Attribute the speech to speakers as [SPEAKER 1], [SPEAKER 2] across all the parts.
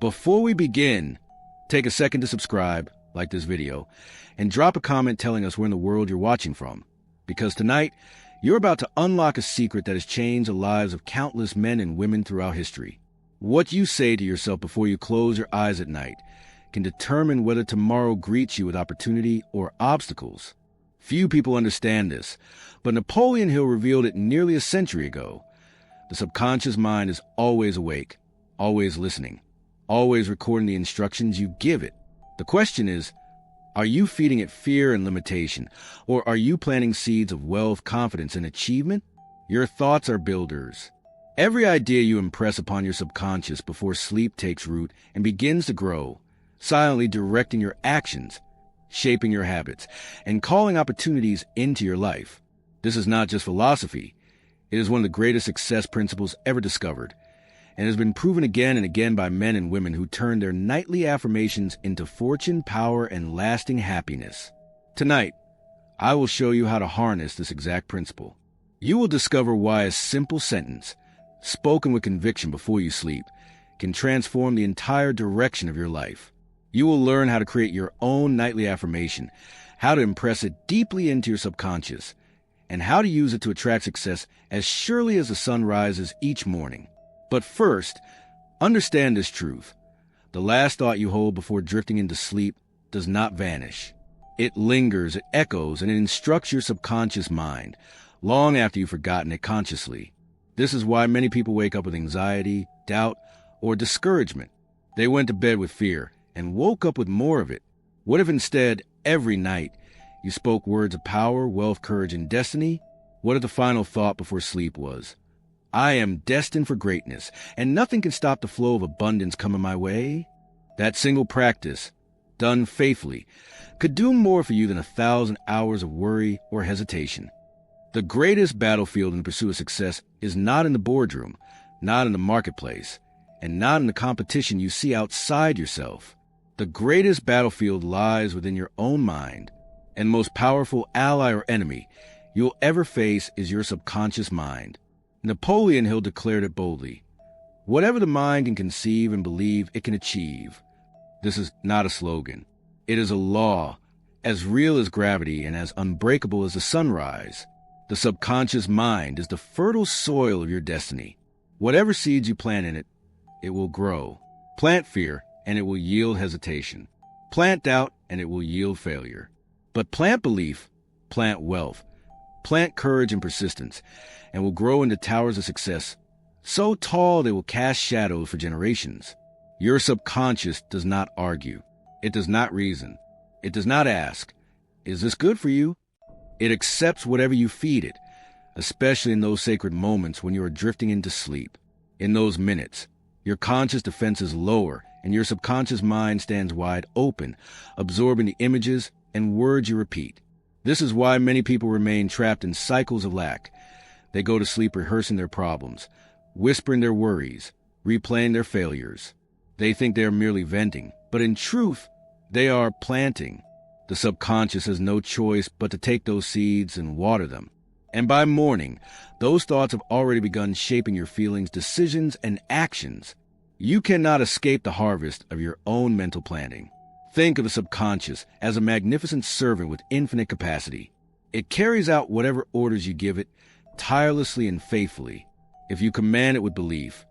[SPEAKER 1] Before we begin, take a second to subscribe, like this video, and drop a comment telling us where in the world you're watching from. Because tonight, you're about to unlock a secret that has changed the lives of countless men and women throughout history. What you say to yourself before you close your eyes at night can determine whether tomorrow greets you with opportunity or obstacles. Few people understand this, but Napoleon Hill revealed it nearly a century ago. The subconscious mind is always awake, always listening, always recording the instructions you give it. The question is, are you feeding it fear and limitation, or are you planting seeds of wealth, confidence, and achievement? Your thoughts are builders. Every idea you impress upon your subconscious before sleep takes root and begins to grow, silently directing your actions, shaping your habits, and calling opportunities into your life. This is not just philosophy. It is one of the greatest success principles ever discovered, and has been proven again and again by men and women who turn their nightly affirmations into fortune, power, and lasting happiness. Tonight, I will show you how to harness this exact principle. You will discover why a simple sentence, spoken with conviction before you sleep, can transform the entire direction of your life. You will learn how to create your own nightly affirmation, how to impress it deeply into your subconscious, and how to use it to attract success as surely as the sun rises each morning. But first, understand this truth. The last thought you hold before drifting into sleep does not vanish. It lingers, it echoes, and it instructs your subconscious mind long after you've forgotten it consciously. This is why many people wake up with anxiety, doubt, or discouragement. They went to bed with fear and woke up with more of it. What if instead, every night, you spoke words of power, wealth, courage, and destiny? What if the final thought before sleep was, I am destined for greatness, and nothing can stop the flow of abundance coming my way? That single practice, done faithfully, could do more for you than 1,000 hours of worry or hesitation. The greatest battlefield in the pursuit of success is not in the boardroom, not in the marketplace, and not in the competition you see outside yourself. The greatest battlefield lies within your own mind, and most powerful ally or enemy you'll ever face is your subconscious mind. Napoleon Hill declared it boldly, whatever the mind can conceive and believe, it can achieve. This is not a slogan. It is a law, as real as gravity and as unbreakable as the sunrise. The subconscious mind is the fertile soil of your destiny. Whatever seeds you plant in it, it will grow. Plant fear, and it will yield hesitation. Plant doubt, and it will yield failure. But plant belief, plant wealth, plant courage and persistence, and will grow into towers of success, so tall they will cast shadows for generations. Your subconscious does not argue. It does not reason. It does not ask, is this good for you? It accepts whatever you feed it, especially in those sacred moments when you are drifting into sleep. In those minutes, your conscious defense is lower, and your subconscious mind stands wide open, absorbing the images and words you repeat. This is why many people remain trapped in cycles of lack. They go to sleep rehearsing their problems, whispering their worries, replaying their failures. They think they are merely venting, but in truth, they are planting. The subconscious has no choice but to take those seeds and water them. And by morning, those thoughts have already begun shaping your feelings, decisions, and actions. You cannot escape the harvest of your own mental planting. Think of the subconscious as a magnificent servant with infinite capacity. It carries out whatever orders you give it, tirelessly and faithfully. If you command it with belief,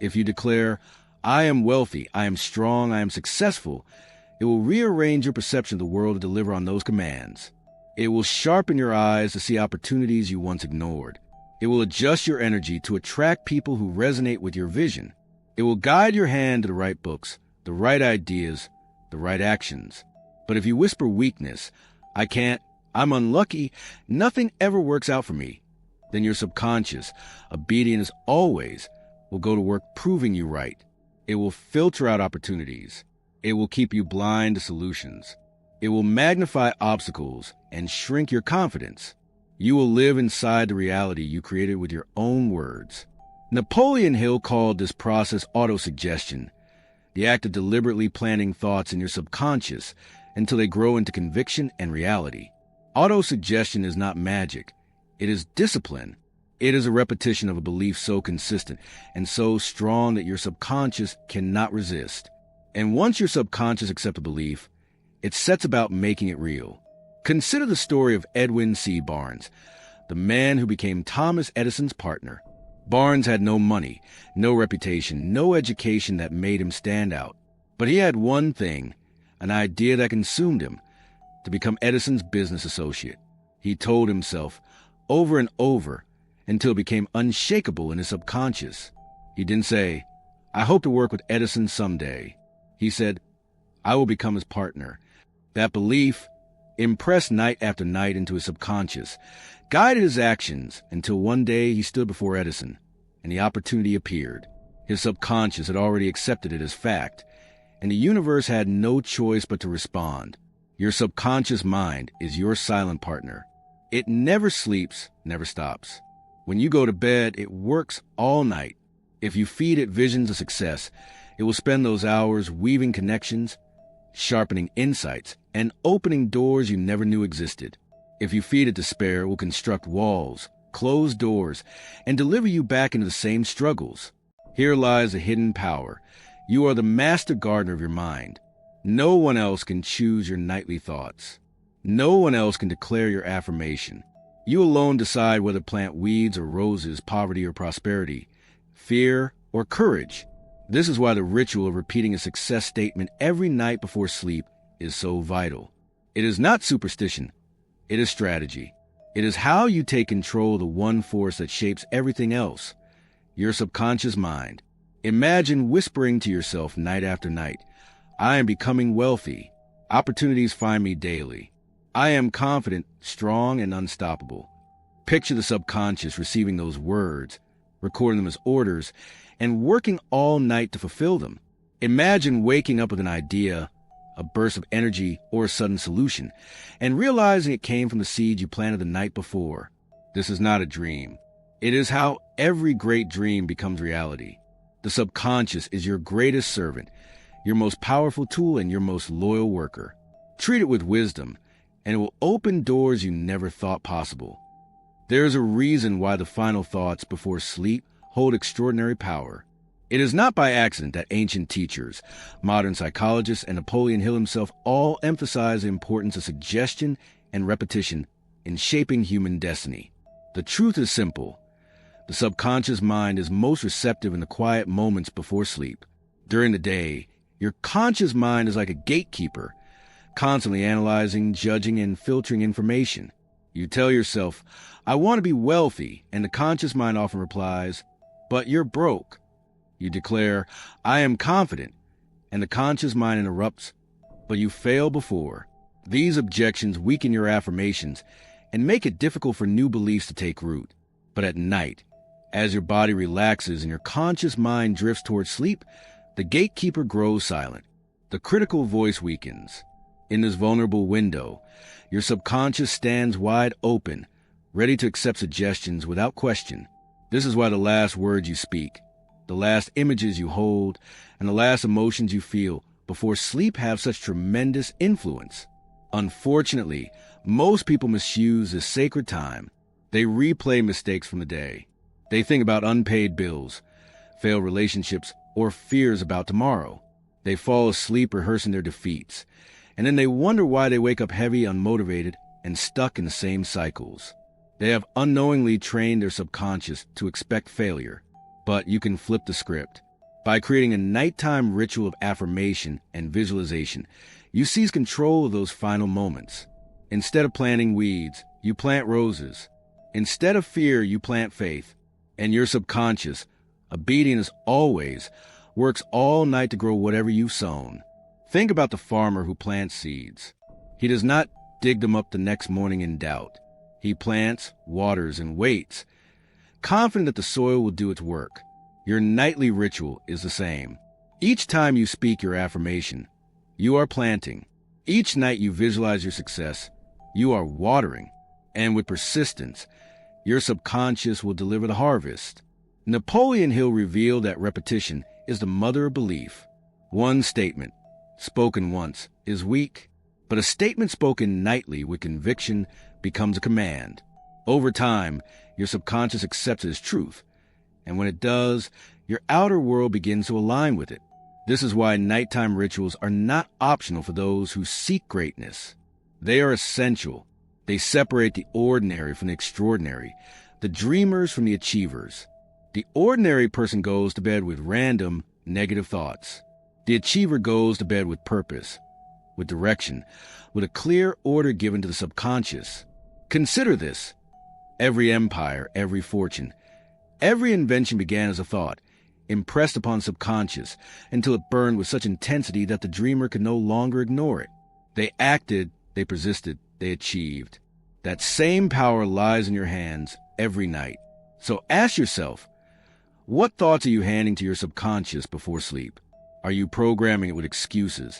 [SPEAKER 1] if you declare, I am wealthy, I am strong, I am successful, it will rearrange your perception of the world to deliver on those commands. It will sharpen your eyes to see opportunities you once ignored. It will adjust your energy to attract people who resonate with your vision. It will guide your hand to the right books, the right ideas, the right actions. But if you whisper weakness, I can't, I'm unlucky, nothing ever works out for me, then your subconscious, obedient as always, will go to work proving you right. It will filter out opportunities. It will keep you blind to solutions. It will magnify obstacles and shrink your confidence. You will live inside the reality you created with your own words. Napoleon Hill called this process autosuggestion, the act of deliberately planting thoughts in your subconscious until they grow into conviction and reality. Autosuggestion is not magic. It is discipline. It is a repetition of a belief so consistent and so strong that your subconscious cannot resist. And once your subconscious accepts a belief, it sets about making it real. Consider the story of Edwin C. Barnes, the man who became Thomas Edison's partner. Barnes had no money, no reputation, no education that made him stand out. But he had one thing, an idea that consumed him: to become Edison's business associate. He told himself over and over until it became unshakable in his subconscious. He didn't say, "I hope to work with Edison someday." He said, "I will become his partner." That belief, impressed night after night into his subconscious, guided his actions until one day he stood before Edison, and the opportunity appeared. His subconscious had already accepted it as fact, and the universe had no choice but to respond. Your subconscious mind is your silent partner. It never sleeps, never stops. When you go to bed, it works all night. If you feed it visions of success, it will spend those hours weaving connections, sharpening insights, and opening doors you never knew existed. If you feed it despair, it will construct walls, close doors, and deliver you back into the same struggles. Here lies a hidden power. You are the master gardener of your mind. No one else can choose your nightly thoughts. No one else can declare your affirmation. You alone decide whether to plant weeds or roses, poverty or prosperity, fear or courage. This is why the ritual of repeating a success statement every night before sleep is so vital. It is not superstition. It is strategy. It is how you take control of the one force that shapes everything else, your subconscious mind. Imagine whispering to yourself night after night, "I am becoming wealthy. Opportunities find me daily. I am confident, strong, and unstoppable." Picture the subconscious receiving those words, recording them as orders, and working all night to fulfill them. Imagine waking up with an idea, a burst of energy, or a sudden solution, and realizing it came from the seed you planted the night before. This is not a dream. It is how every great dream becomes reality. The subconscious is your greatest servant, your most powerful tool, and your most loyal worker. Treat it with wisdom, and it will open doors you never thought possible. There is a reason why the final thoughts before sleep hold extraordinary power. It is not by accident that ancient teachers, modern psychologists, and Napoleon Hill himself all emphasize the importance of suggestion and repetition in shaping human destiny. The truth is simple. The subconscious mind is most receptive in the quiet moments before sleep. During the day, your conscious mind is like a gatekeeper, constantly analyzing, judging, and filtering information. You tell yourself, "I want to be wealthy," and the conscious mind often replies, "But you're broke." You declare, "I am confident," and the conscious mind interrupts, "But you failed before." These objections weaken your affirmations and make it difficult for new beliefs to take root. But at night, as your body relaxes and your conscious mind drifts towards sleep, the gatekeeper grows silent. The critical voice weakens. In this vulnerable window, your subconscious stands wide open, ready to accept suggestions without question. This is why the last words you speak, the last images you hold, and the last emotions you feel before sleep have such tremendous influence. Unfortunately, most people misuse this sacred time. They replay mistakes from the day. They think about unpaid bills, failed relationships, or fears about tomorrow. They fall asleep rehearsing their defeats, and then they wonder why they wake up heavy, unmotivated, and stuck in the same cycles. They have unknowingly trained their subconscious to expect failure. But you can flip the script. By creating a nighttime ritual of affirmation and visualization, you seize control of those final moments. Instead of planting weeds, you plant roses. Instead of fear, you plant faith. And your subconscious, obedient as always, works all night to grow whatever you've sown. Think about the farmer who plants seeds. He does not dig them up the next morning in doubt. He plants, waters, and waits, confident that the soil will do its work. Your nightly ritual is the same. Each time you speak your affirmation, you are planting. Each night you visualize your success, you are watering. And with persistence, your subconscious will deliver the harvest. Napoleon Hill revealed that repetition is the mother of belief. One statement, spoken once, is weak, but a statement spoken nightly with conviction becomes a command. Over time, your subconscious accepts it as truth, and when it does, your outer world begins to align with it. This is why nighttime rituals are not optional for those who seek greatness. They are essential. They separate the ordinary from the extraordinary, the dreamers from the achievers. The ordinary person goes to bed with random, negative thoughts. The achiever goes to bed with purpose, with direction, with a clear order given to the subconscious. Consider this. Every empire, every fortune, every invention began as a thought, impressed upon subconscious, until it burned with such intensity that the dreamer could no longer ignore it. They acted, they persisted, they achieved. That same power lies in your hands every night. So ask yourself, what thoughts are you handing to your subconscious before sleep? Are you programming it with excuses?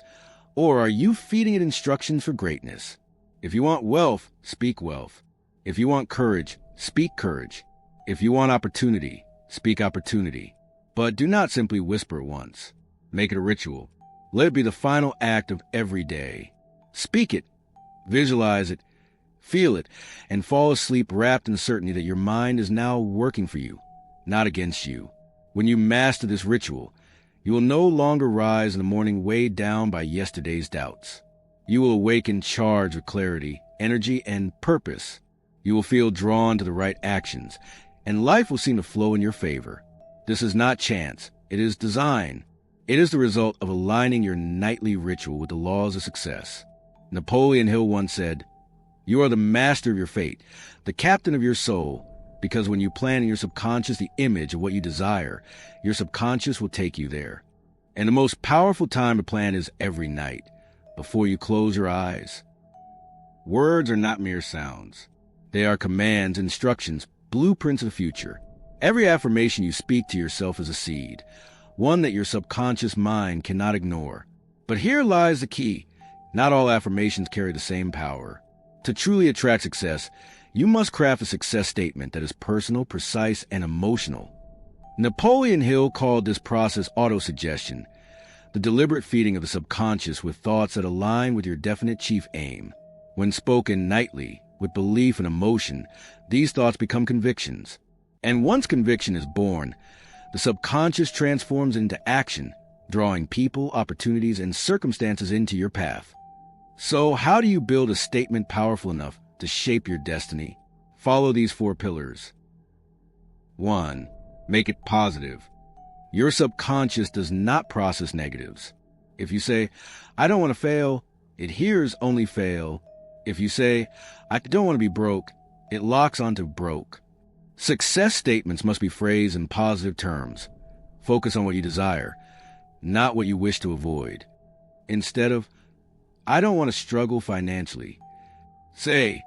[SPEAKER 1] Or are you feeding it instructions for greatness? If you want wealth, speak wealth. If you want courage, speak courage. If you want opportunity, speak opportunity. But do not simply whisper it once. Make it a ritual. Let it be the final act of every day. Speak it, visualize it, feel it, and fall asleep wrapped in certainty that your mind is now working for you, not against you. When you master this ritual, you will no longer rise in the morning weighed down by yesterday's doubts. You will awaken charged with clarity, energy, and purpose. You will feel drawn to the right actions, and life will seem to flow in your favor. This is not chance. It is design. It is the result of aligning your nightly ritual with the laws of success. Napoleon Hill once said, "You are the master of your fate, the captain of your soul, because when you plan in your subconscious the image of what you desire, your subconscious will take you there." And the most powerful time to plan is every night, before you close your eyes. Words are not mere sounds. They are commands, instructions, blueprints of the future. Every affirmation you speak to yourself is a seed, one that your subconscious mind cannot ignore. But here lies the key. Not all affirmations carry the same power. To truly attract success, you must craft a success statement that is personal, precise, and emotional. Napoleon Hill called this process autosuggestion, the deliberate feeding of the subconscious with thoughts that align with your definite chief aim. When spoken nightly, with belief and emotion, these thoughts become convictions. And once conviction is born, the subconscious transforms into action, drawing people, opportunities, and circumstances into your path. So how do you build a statement powerful enough to shape your destiny? Follow these 4 pillars. 1. Make it positive. Your subconscious does not process negatives. If you say, "I don't want to fail," it hears only fail. If you say, "I don't want to be broke," it locks onto broke. Success statements must be phrased in positive terms. Focus on what you desire, not what you wish to avoid. Instead of, "I don't want to struggle financially," say,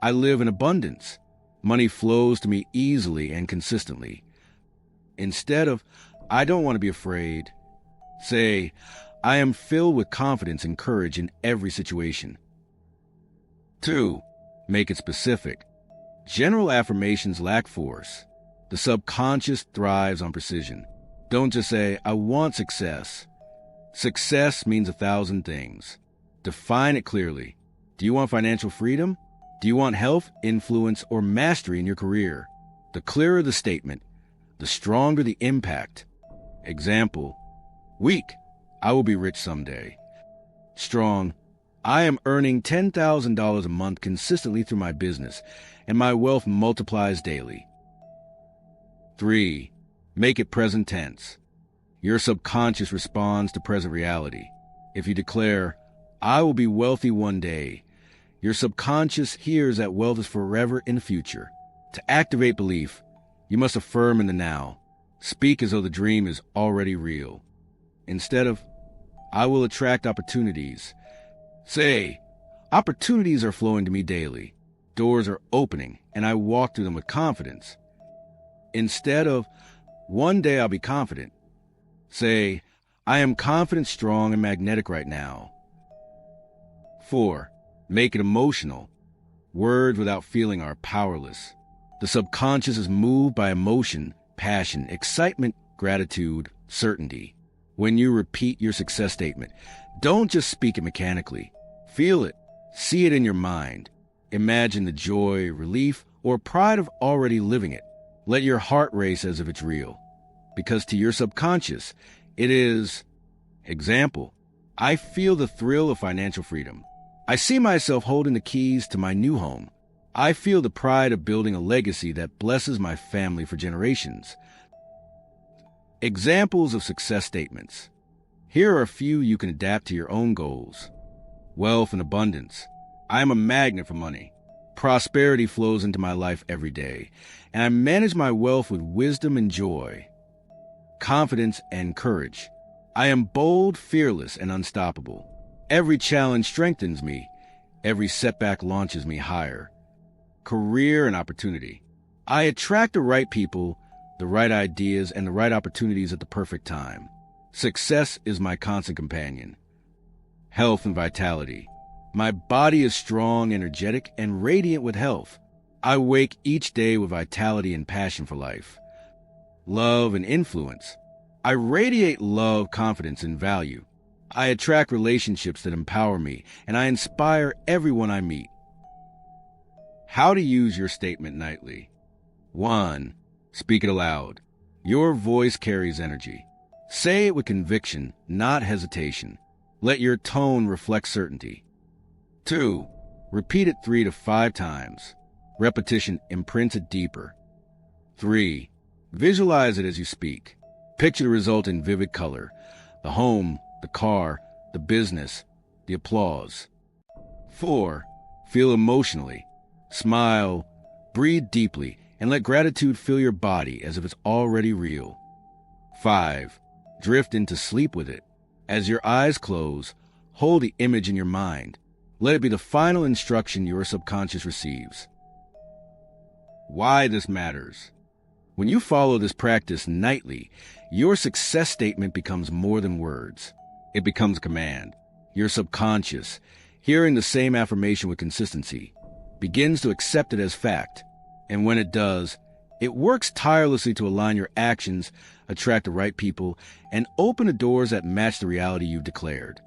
[SPEAKER 1] "I live in abundance. Money flows to me easily and consistently." Instead of, "I don't want to be afraid," say, "I am filled with confidence and courage in every situation." 2. Make it specific. General affirmations lack force. The subconscious thrives on precision. Don't just say, "I want success." Success means 1,000 things. Define it clearly. Do you want financial freedom? Do you want health, influence, or mastery in your career? The clearer the statement, the stronger the impact. Example, weak, "I will be rich someday." Strong, "I am earning $10,000 a month consistently through my business, and my wealth multiplies daily." 3. Make it present tense. Your subconscious responds to present reality. If you declare, "I will be wealthy one day," your subconscious hears that wealth is forever in the future. To activate belief, you must affirm in the now. Speak as though the dream is already real. Instead of, "I will attract opportunities," say, "Opportunities are flowing to me daily. Doors are opening, and I walk through them with confidence." Instead of, "One day I'll be confident," say, "I am confident, strong, and magnetic right now." 4. Make it emotional. Words without feeling are powerless. The subconscious is moved by emotion, passion, excitement, gratitude, certainty. When you repeat your success statement, don't just speak it mechanically. Feel it. See it in your mind. Imagine the joy, relief, or pride of already living it. Let your heart race as if it's real, because to your subconscious, it is. Example, I feel the thrill of financial freedom. I see myself holding the keys to my new home. I feel the pride of building a legacy that blesses my family for generations. Examples of success statements. Here are a few you can adapt to your own goals. Wealth and abundance. I am a magnet for money. Prosperity flows into my life every day, and I manage my wealth with wisdom and joy. Confidence and courage. I am bold, fearless, and unstoppable. Every challenge strengthens me. Every setback launches me higher. Career and opportunity. I attract the right people, the right ideas, and the right opportunities at the perfect time. Success is my constant companion. Health and vitality. My body is strong, energetic, and radiant with health. I wake each day with vitality and passion for life. Love and influence. I radiate love, confidence, and value. I attract relationships that empower me, and I inspire everyone I meet. How to use your statement nightly. 1. Speak it aloud. Your voice carries energy. Say it with conviction, not hesitation. Let your tone reflect certainty. 2. Repeat it 3 to 5 times. Repetition imprints it deeper. 3. Visualize it as you speak. Picture the result in vivid color. The home, the car, the business, the applause. 4. Feel emotionally. Smile, breathe deeply, and let gratitude fill your body as if it's already real. 5. Drift into sleep with it. As your eyes close, hold the image in your mind. Let it be the final instruction your subconscious receives. Why this matters. When you follow this practice nightly, your success statement becomes more than words. It becomes a command. Your subconscious, hearing the same affirmation with consistency, begins to accept it as fact. And when it does, it works tirelessly to align your actions, attract the right people, and open the doors that match the reality you've declared.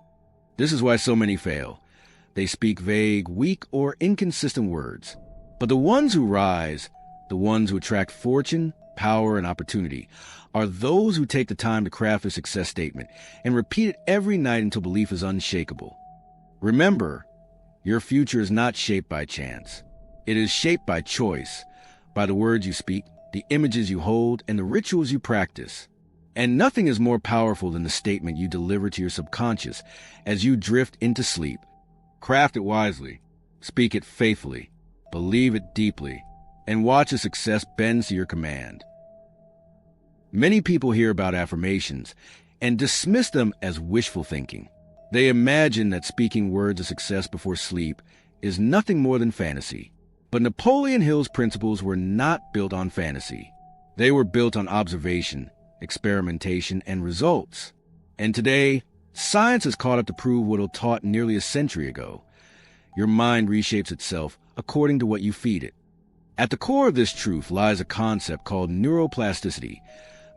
[SPEAKER 1] This is why so many fail. They speak vague, weak, or inconsistent words. But the ones who rise, the ones who attract fortune, power, and opportunity, are those who take the time to craft a success statement and repeat it every night until belief is unshakable. Remember, your future is not shaped by chance. It is shaped by choice, by the words you speak, the images you hold, and the rituals you practice. And nothing is more powerful than the statement you deliver to your subconscious as you drift into sleep. Craft it wisely, speak it faithfully, believe it deeply, and watch as success bends to your command. Many people hear about affirmations and dismiss them as wishful thinking. They imagine that speaking words of success before sleep is nothing more than fantasy. But Napoleon Hill's principles were not built on fantasy. They were built on observation, experimentation, and results. And today, science has caught up to prove what it taught nearly a century ago. Your mind reshapes itself according to what you feed it. At the core of this truth lies a concept called neuroplasticity,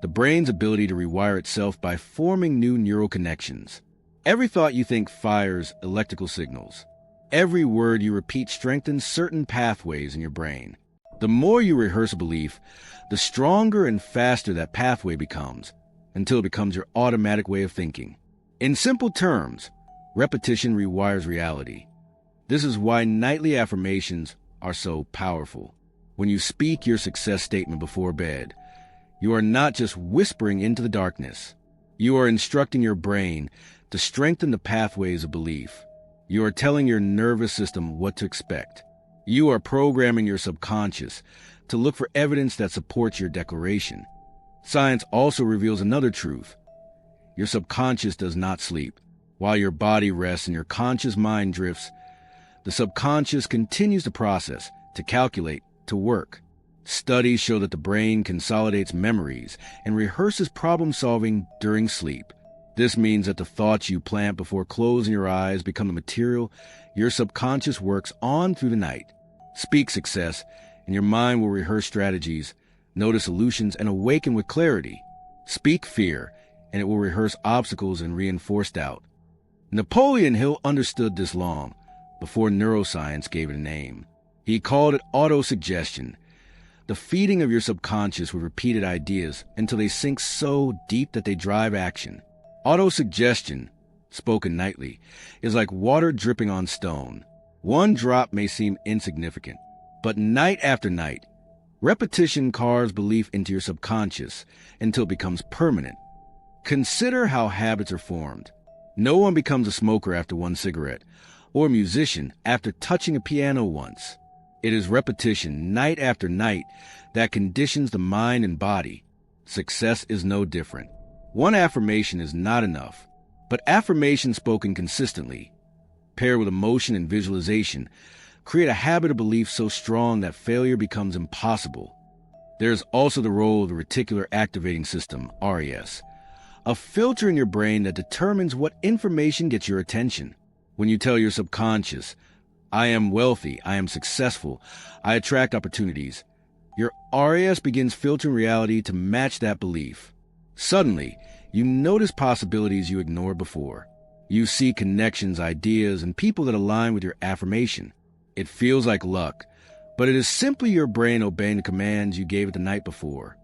[SPEAKER 1] the brain's ability to rewire itself by forming new neural connections. Every thought you think fires electrical signals. Every word you repeat strengthens certain pathways in your brain. The more you rehearse a belief, the stronger and faster that pathway becomes, until it becomes your automatic way of thinking. In simple terms, repetition rewires reality. This is why nightly affirmations are so powerful. When you speak your success statement before bed, you are not just whispering into the darkness. You are instructing your brain to strengthen the pathways of belief. You are telling your nervous system what to expect. You are programming your subconscious to look for evidence that supports your declaration. Science also reveals another truth. Your subconscious does not sleep. While your body rests and your conscious mind drifts, the subconscious continues to process, to calculate, to work. Studies show that the brain consolidates memories and rehearses problem-solving during sleep. This means that the thoughts you plant before closing your eyes become the material your subconscious works on through the night. Speak success, and your mind will rehearse strategies, notice solutions, and awaken with clarity. Speak fear, and it will rehearse obstacles and reinforce doubt. Napoleon Hill understood this long, before neuroscience gave it a name. He called it autosuggestion, the feeding of your subconscious with repeated ideas until they sink so deep that they drive action. Autosuggestion, spoken nightly, is like water dripping on stone. One drop may seem insignificant, but night after night, repetition carves belief into your subconscious until it becomes permanent. Consider how habits are formed. No one becomes a smoker after one cigarette, or a musician after touching a piano once. It is repetition, night after night, that conditions the mind and body. Success is no different. One affirmation is not enough, but affirmations spoken consistently, paired with emotion and visualization, create a habit of belief so strong that failure becomes impossible. There is also the role of the reticular activating system, RAS, a filter in your brain that determines what information gets your attention. When you tell your subconscious, I am wealthy, I am successful, I attract opportunities, your RAS begins filtering reality to match that belief. Suddenly, you notice possibilities you ignored before. You see connections, ideas, and people that align with your affirmation. It feels like luck, but it is simply your brain obeying the commands you gave it the night before.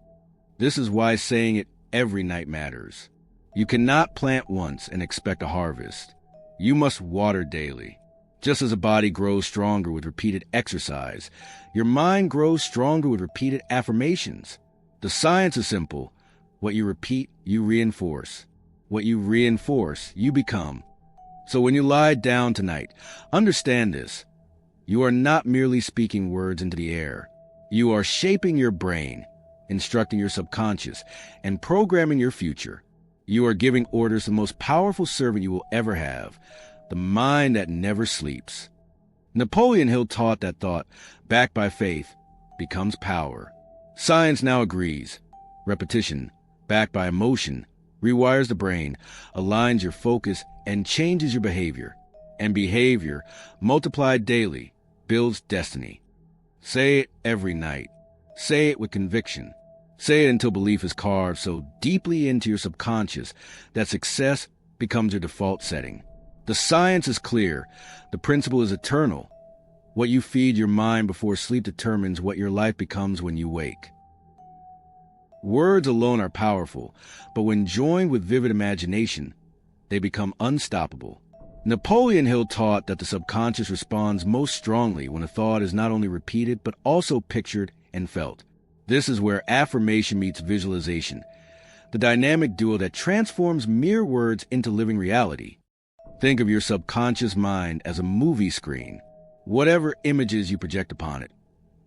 [SPEAKER 1] This is why saying it every night matters. You cannot plant once and expect a harvest. You must water daily. Just as a body grows stronger with repeated exercise, your mind grows stronger with repeated affirmations. The science is simple. What you repeat, you reinforce. What you reinforce, you become. So when you lie down tonight, understand this. You are not merely speaking words into the air. You are shaping your brain, instructing your subconscious, and programming your future. You are giving orders to the most powerful servant you will ever have, the mind that never sleeps. Napoleon Hill taught that thought, backed by faith, becomes power. Science now agrees. Repetition, backed by emotion, rewires the brain, aligns your focus, and changes your behavior. And behavior, multiplied daily, builds destiny. Say it every night. Say it with conviction. Say it until belief is carved so deeply into your subconscious that success becomes your default setting. The science is clear. The principle is eternal. What you feed your mind before sleep determines what your life becomes when you wake. Words alone are powerful, but when joined with vivid imagination, they become unstoppable. Napoleon Hill taught that the subconscious responds most strongly when a thought is not only repeated but also pictured and felt. This is where affirmation meets visualization, the dynamic duo that transforms mere words into living reality. Think of your subconscious mind as a movie screen. Whatever images you project upon it,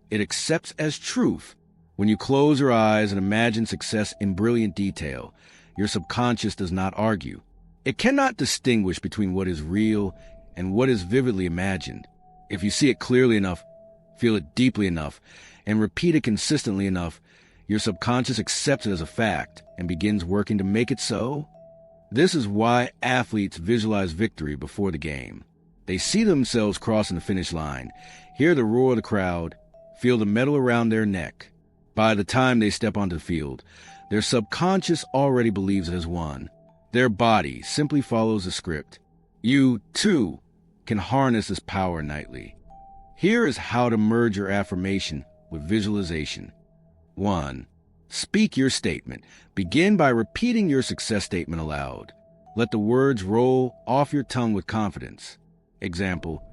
[SPEAKER 1] it accepts as truth. When you close your eyes and imagine success in brilliant detail, your subconscious does not argue. It cannot distinguish between what is real and what is vividly imagined. If you see it clearly enough, feel it deeply enough, and repeat it consistently enough, your subconscious accepts it as a fact and begins working to make it so. This is why athletes visualize victory before the game. They see themselves crossing the finish line, hear the roar of the crowd, feel the medal around their neck. By the time they step onto the field, their subconscious already believes it has won. Their body simply follows the script. You, too, can harness this power nightly. Here is how to merge your affirmation with visualization. 1. Speak your statement. Begin by repeating your success statement aloud. Let the words roll off your tongue with confidence. Example,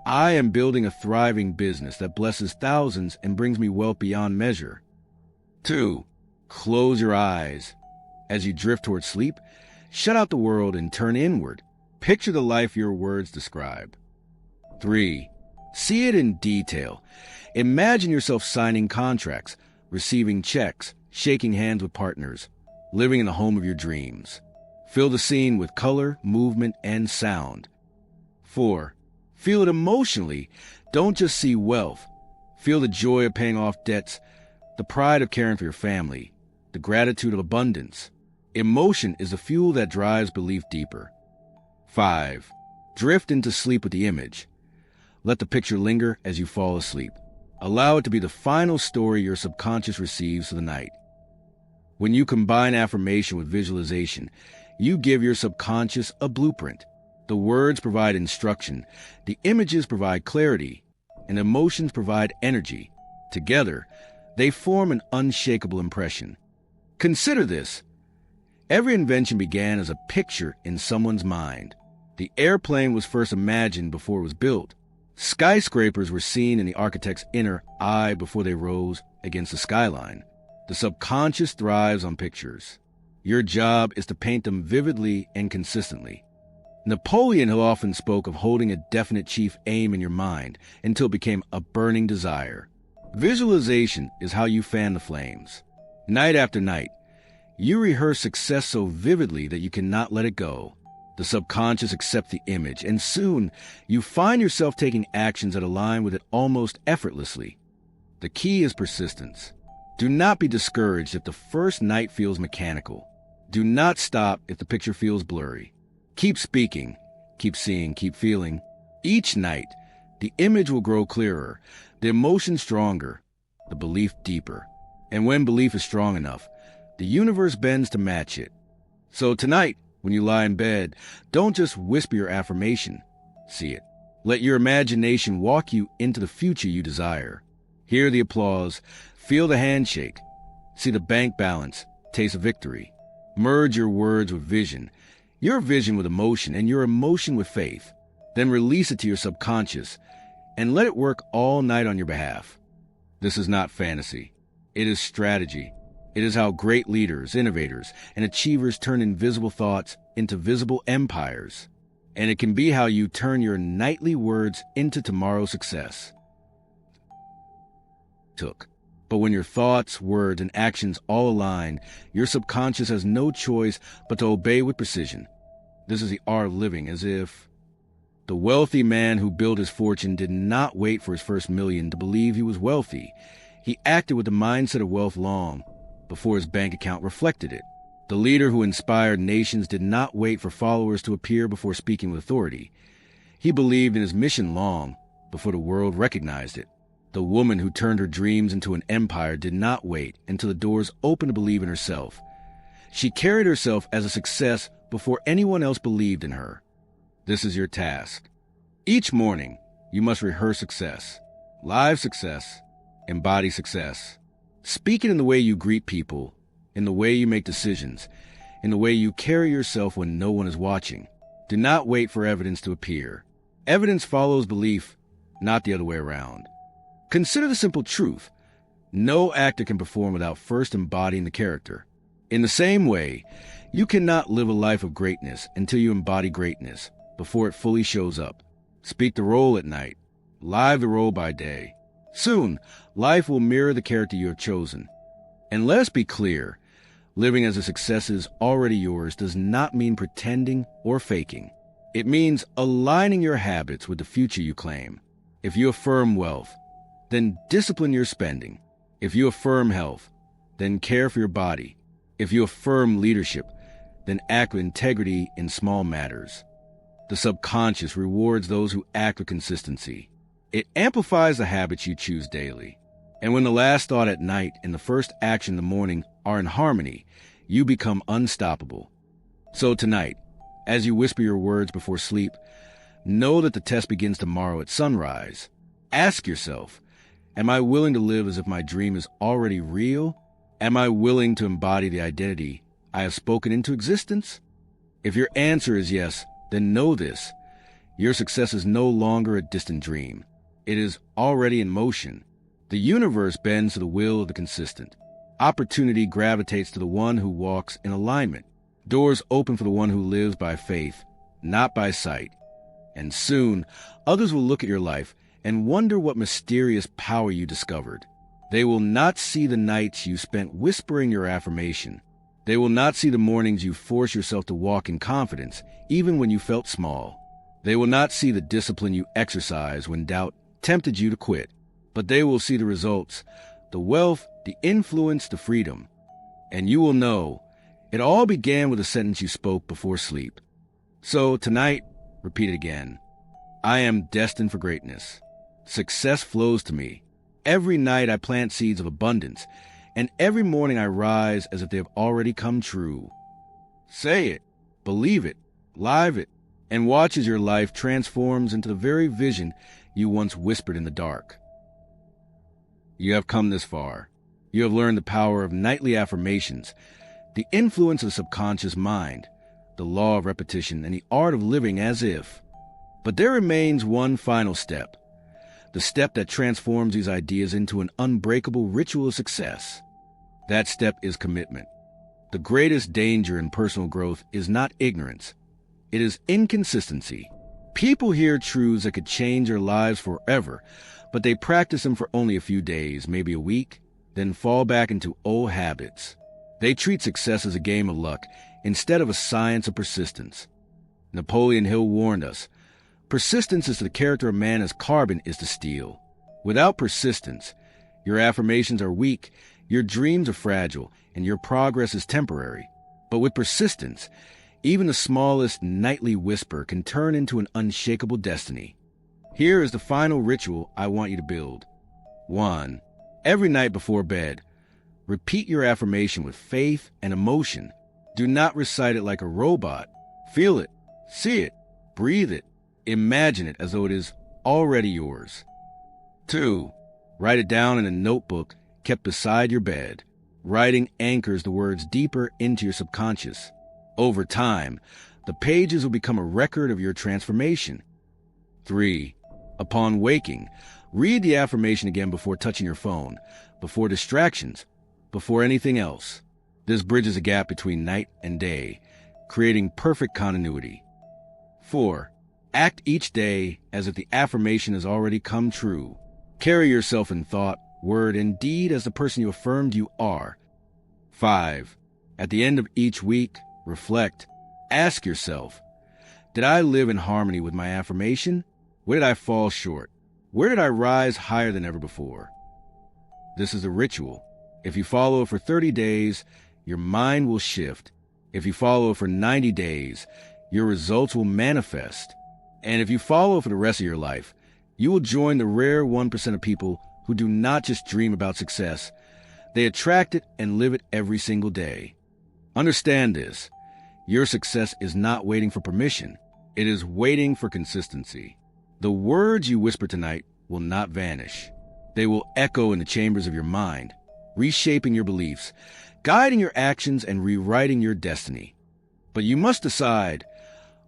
[SPEAKER 1] I am building a thriving business that blesses thousands and brings me wealth beyond measure. 2. Close your eyes. As you drift toward sleep, shut out the world and turn inward. Picture the life your words describe. 3. See it in detail. Imagine yourself signing contracts, receiving checks, shaking hands with partners, living in the home of your dreams. Fill the scene with color, movement, and sound. 4. Feel it emotionally. Don't just see wealth. Feel the joy of paying off debts, the pride of caring for your family, the gratitude of abundance. Emotion is the fuel that drives belief deeper. 5. Drift into sleep with the image. Let the picture linger as you fall asleep. Allow it to be the final story your subconscious receives for the night. When you combine affirmation with visualization, you give your subconscious a blueprint. The words provide instruction, the images provide clarity, and emotions provide energy. Together, they form an unshakable impression. Consider this. Every invention began as a picture in someone's mind. The airplane was first imagined before it was built. Skyscrapers were seen in the architect's inner eye before they rose against the skyline. The subconscious thrives on pictures. Your job is to paint them vividly and consistently. Napoleon Hill often spoke of holding a definite chief aim in your mind until it became a burning desire. Visualization is how you fan the flames. Night after night, you rehearse success so vividly that you cannot let it go. The subconscious accepts the image, and soon you find yourself taking actions that align with it almost effortlessly. The key is persistence. Do not be discouraged if the first night feels mechanical. Do not stop if the picture feels blurry. Keep speaking, keep seeing, keep feeling. Each night, the image will grow clearer, the emotion stronger, the belief deeper. And when belief is strong enough, the universe bends to match it. So tonight, when you lie in bed, don't just whisper your affirmation. See it. Let your imagination walk you into the future you desire. Hear the applause, feel the handshake, see the bank balance, taste victory. Merge your words with vision, your vision with emotion, and your emotion with faith. Then release it to your subconscious and let it work all night on your behalf. This is not fantasy. It is strategy. It is how great leaders, innovators, and achievers turn invisible thoughts into visible empires. And it can be how you turn your nightly words into tomorrow's success. But when your thoughts, words, and actions all align, your subconscious has no choice but to obey with precision. This is the art of living, as if the wealthy man who built his fortune did not wait for his first million to believe he was wealthy. He acted with the mindset of wealth long before his bank account reflected it. The leader who inspired nations did not wait for followers to appear before speaking with authority. He believed in his mission long before the world recognized it. The woman who turned her dreams into an empire did not wait until the doors opened to believe in herself. She carried herself as a success before anyone else believed in her. This is your task. Each morning, you must rehearse success, live success, embody success. Speak it in the way you greet people, in the way you make decisions, in the way you carry yourself when no one is watching. Do not wait for evidence to appear. Evidence follows belief, not the other way around. Consider the simple truth. No actor can perform without first embodying the character. In the same way, you cannot live a life of greatness until you embody greatness before it fully shows up. Speak the role at night, live the role by day. Soon, life will mirror the character you have chosen. And let us be clear, living as a success is already yours does not mean pretending or faking. It means aligning your habits with the future you claim. If you affirm wealth, then discipline your spending. If you affirm health, then care for your body. If you affirm leadership, then act with integrity in small matters. The subconscious rewards those who act with consistency. It amplifies the habits you choose daily. And when the last thought at night and the first action in the morning are in harmony, you become unstoppable. So tonight, as you whisper your words before sleep, know that the test begins tomorrow at sunrise. Ask yourself, am I willing to live as if my dream is already real? Am I willing to embody the identity I have spoken into existence? If your answer is yes, then know this. Your success is no longer a distant dream. It is already in motion. The universe bends to the will of the consistent. Opportunity gravitates to the one who walks in alignment. Doors open for the one who lives by faith, not by sight. And soon, others will look at your life and wonder what mysterious power you discovered. They will not see the nights you spent whispering your affirmation. They will not see the mornings you forced yourself to walk in confidence, even when you felt small. They will not see the discipline you exercised when doubt tempted you to quit. But they will see the results, the wealth, the influence, the freedom. And you will know it all began with a sentence you spoke before sleep. So tonight, repeat it again. I am destined for greatness. Success flows to me. Every night I plant seeds of abundance, and every morning I rise as if they have already come true. Say it, believe it, live it, and watch as your life transforms into the very vision you once whispered in the dark. You have come this far. You have learned the power of nightly affirmations, the influence of the subconscious mind, the law of repetition, and the art of living as if. But there remains one final step, the step that transforms these ideas into an unbreakable ritual of success. That step is commitment. The greatest danger in personal growth is not ignorance. It is inconsistency. People hear truths that could change their lives forever, but they practice them for only a few days, maybe a week, then fall back into old habits. They treat success as a game of luck instead of a science of persistence. Napoleon Hill warned us, persistence is to the character of man as carbon is to steel. Without persistence, your affirmations are weak, your dreams are fragile, and your progress is temporary. But with persistence, even the smallest nightly whisper can turn into an unshakable destiny. Here is the final ritual I want you to build. 1. Every night before bed, repeat your affirmation with faith and emotion. Do not recite it like a robot. Feel it, see it, breathe it, imagine it as though it is already yours. 2. Write it down in a notebook kept beside your bed. Writing anchors the words deeper into your subconscious. Over time, the pages will become a record of your transformation. 3. Upon waking, read the affirmation again before touching your phone, before distractions, before anything else. This bridges a gap between night and day, creating perfect continuity. 4. Act each day as if the affirmation has already come true. Carry yourself in thought, word, and deed as the person you affirmed you are. 5. At the end of each week, reflect. Ask yourself, did I live in harmony with my affirmation? Where did I fall short? Where did I rise higher than ever before? This is a ritual. If you follow it for 30 days, your mind will shift. If you follow it for 90 days, your results will manifest. And if you follow it for the rest of your life, you will join the rare 1% of people who do not just dream about success, they attract it and live it every single day. Understand this. Your success is not waiting for permission. It is waiting for consistency. The words you whisper tonight will not vanish. They will echo in the chambers of your mind, reshaping your beliefs, guiding your actions, and rewriting your destiny. But you must decide,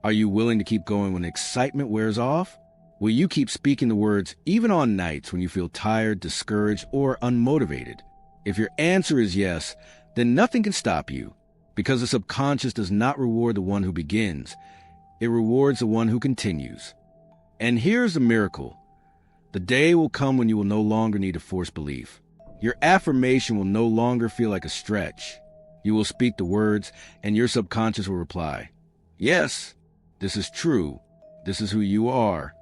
[SPEAKER 1] are you willing to keep going when excitement wears off? Will you keep speaking the words even on nights when you feel tired, discouraged, or unmotivated? If your answer is yes, then nothing can stop you, because the subconscious does not reward the one who begins. It rewards the one who continues. And here's the miracle. The day will come when you will no longer need to force belief. Your affirmation will no longer feel like a stretch. You will speak the words, and your subconscious will reply, yes, this is true. This is who you are.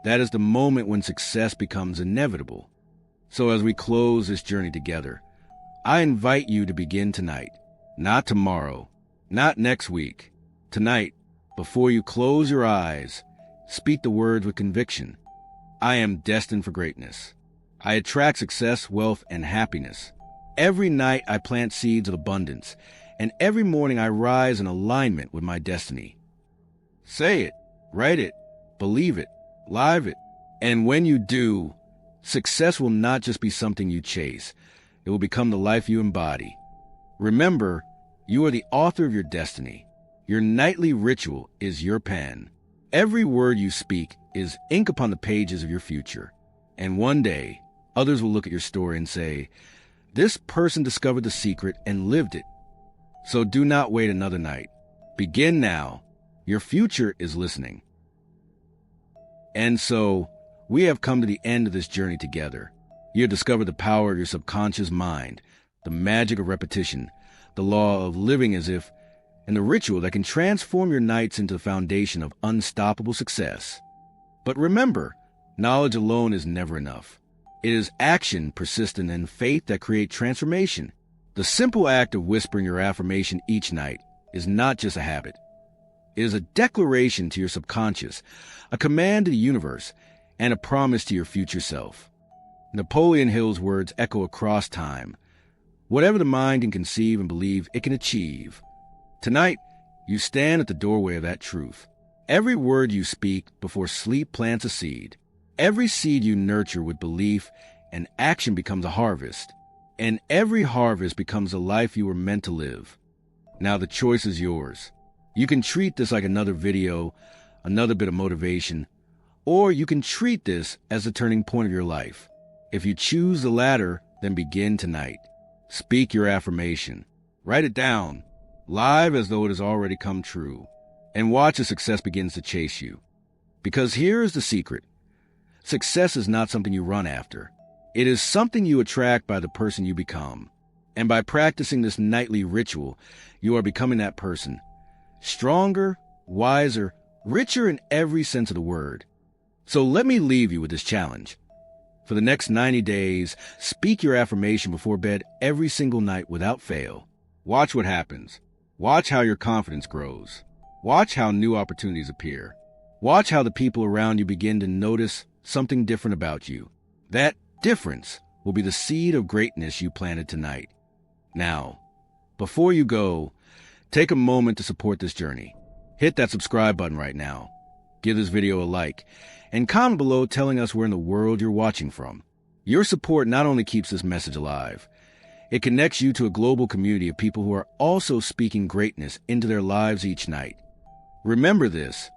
[SPEAKER 1] That is the moment when success becomes inevitable. So as we close this journey together, I invite you to begin tonight, not tomorrow, not next week. Tonight, before you close your eyes, speak the words with conviction. I am destined for greatness. I attract success, wealth, and happiness. Every night I plant seeds of abundance, and every morning I rise in alignment with my destiny. Say it, write it, believe it, live it. And when you do, success will not just be something you chase. It will become the life you embody. Remember, you are the author of your destiny. Your nightly ritual is your pen. Every word you speak is ink upon the pages of your future. And one day, others will look at your story and say, this person discovered the secret and lived it. So do not wait another night. Begin now. Your future is listening. And so, we have come to the end of this journey together. You have discovered the power of your subconscious mind, the magic of repetition, the law of living as if, and the ritual that can transform your nights into the foundation of unstoppable success. But remember, knowledge alone is never enough. It is action, persistence, and faith that create transformation. The simple act of whispering your affirmation each night is not just a habit. It is a declaration to your subconscious, a command to the universe, and a promise to your future self. Napoleon Hill's words echo across time. Whatever the mind can conceive and believe, it can achieve. Tonight, you stand at the doorway of that truth. Every word you speak before sleep plants a seed. Every seed you nurture with belief and action becomes a harvest, and every harvest becomes a life you were meant to live. Now the choice is yours. You can treat this like another video, another bit of motivation, or you can treat this as a turning point of your life. If you choose the latter, then begin tonight. Speak your affirmation. Write it down, live as though it has already come true, and watch as success begins to chase you. Because here is the secret. Success is not something you run after. It is something you attract by the person you become. And by practicing this nightly ritual, you are becoming that person. Stronger, wiser, richer in every sense of the word. So let me leave you with this challenge. For the next 90 days, speak your affirmation before bed every single night without fail. Watch what happens. Watch how your confidence grows. Watch how new opportunities appear. Watch how the people around you begin to notice something different about you. That difference will be the seed of greatness you planted tonight. Now, before you go, take a moment to support this journey. Hit that subscribe button right now. Give this video a like, and comment below telling us where in the world you're watching from. Your support not only keeps this message alive, it connects you to a global community of people who are also speaking greatness into their lives each night. Remember this,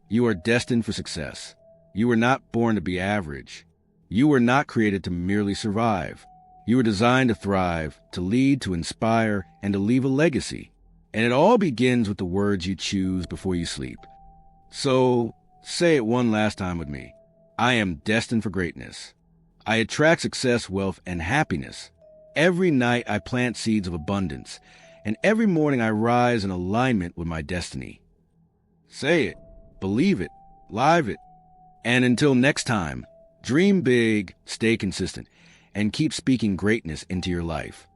[SPEAKER 1] you are destined for success. You were not born to be average. You were not created to merely survive. You were designed to thrive, to lead, to inspire, and to leave a legacy. And it all begins with the words you choose before you sleep. So, say it one last time with me. I am destined for greatness. I attract success, wealth, and happiness. Every night I plant seeds of abundance, and every morning I rise in alignment with my destiny. Say it, believe it, live it. And until next time, dream big, stay consistent, and keep speaking greatness into your life.